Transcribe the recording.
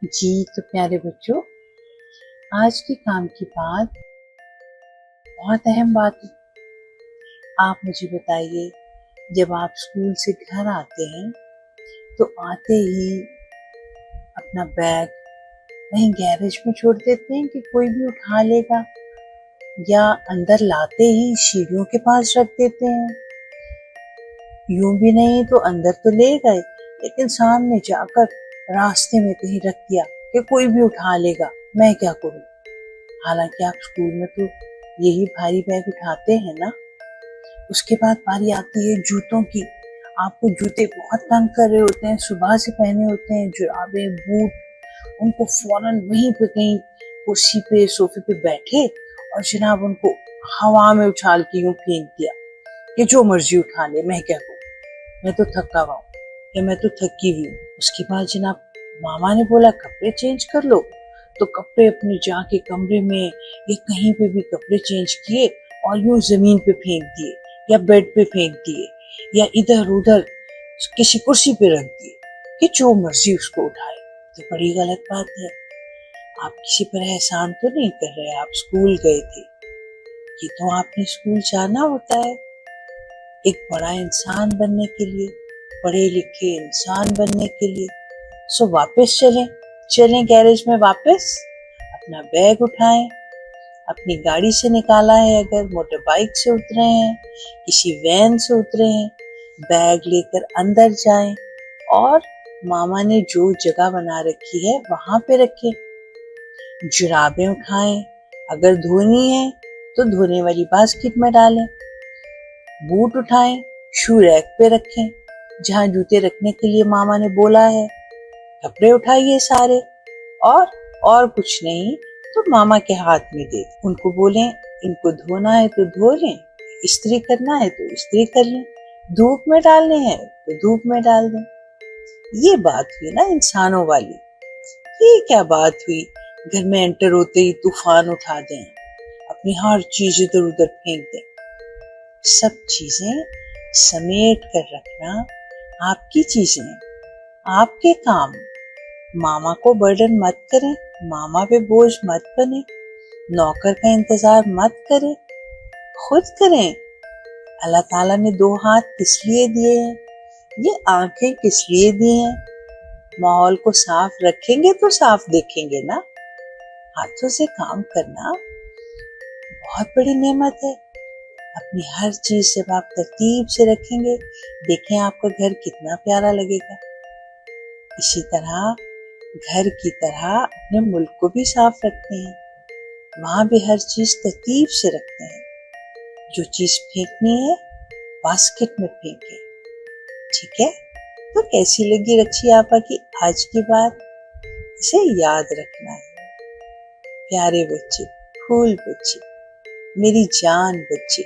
जी तो प्यारे बच्चों, आज के काम की बात बहुत अहम बात है। आप मुझे बताइए, जब आप स्कूल से घर आते हैं तो आते ही अपना बैग वहीं गैरेज में छोड़ देते हैं कि कोई भी उठा लेगा, या अंदर लाते ही सीढ़ियों के पास रख देते हैं। यूं भी नहीं तो अंदर तो ले गए, लेकिन सामने जाकर रास्ते में कहीं रख दिया कि कोई भी उठा लेगा, मैं क्या करूं। हालांकि आप स्कूल में तो यही भारी बैग उठाते हैं ना। उसके बाद बारी आती है जूतों की। आपको जूते बहुत तंग कर रहे होते हैं, सुबह से पहने होते हैं, जुराबे बूट, उनको फौरन वहीं पे कहीं कुर्सी पे सोफे पे बैठे और जनाब उनको हवा में उछाल के यूं फेंक दिया कि जो मर्जी उठा ले, मैं क्या करूं, मैं तो थका हुआ हूं या मैं तो थकी हुई हूँ। उसके बाद जनाब मामा ने बोला कपड़े चेंज कर लो, तो कपड़े अपने जाके कमरे में या कहीं पे भी कपड़े चेंज किए और यूं जमीन पे फेंक दिए या बेड पे फेंक दिए या इधर उधर किसी कुर्सी पे रख दिए कि जो मर्जी उसको उठाए। तो बड़ी गलत बात है। आप किसी पर एहसान तो नहीं कर रहे, आप स्कूल गए थे, ये तो आपने स्कूल जाना होता है एक बड़ा इंसान बनने के लिए, पढ़े लिखे इंसान बनने के लिए। सो वापस चलें गैरेज में वापस, अपना बैग उठाएं, अपनी गाड़ी से निकाला है, अगर मोटर बाइक से उतरे हैं, किसी वैन से उतरे हैं, बैग लेकर अंदर जाएं और मामा ने जो जगह बना रखी है वहां पे रखें। जुराबें उठाएं, अगर धोनी है तो धोने वाली बास्केट में डालें। बूट उठाएं, शू रैक पे रखें जहां जूते रखने के लिए मामा ने बोला है। कपड़े उठाइए सारे, और कुछ नहीं तो मामा के हाथ में दे, उनको बोलें इनको धोना है तो धो लें, इस्त्री करना है तो इस्त्री कर लें, धूप में डालने हैं तो धूप में डाल दें। ये बात हुई ना इंसानों वाली। ये क्या बात हुई घर में एंटर होते ही तूफान उठा दें, अपनी हर चीज इधर उधर फेंक दें। सब चीजें समेट कर रखना आपकी चीजें, आपके काम। मामा को बर्डन मत करें, मामा पे बोझ मत बने, नौकर का इंतजार मत करें, खुद करें। अल्लाह ताला ने दो हाथ किस लिए दिए हैं, ये आंखें किस लिए दी हैं। माहौल को साफ रखेंगे तो साफ देखेंगे ना। हाथों से काम करना बहुत बड़ी नेमत है। अपनी हर चीज जब आप तरतीब से रखेंगे, देखें आपका घर कितना प्यारा लगेगा। इसी तरह घर की तरह अपने मुल्क को भी साफ रखते हैं, वहां भी हर चीज तरतीब से रखते हैं। जो चीज फेंकनी है बास्केट में फेंके, ठीक है। तो कैसी लगी रक्षी आपा की आज की बात, इसे याद रखना है। प्यारे बच्चे, फूल बच्चे, मेरी जान बच्चे,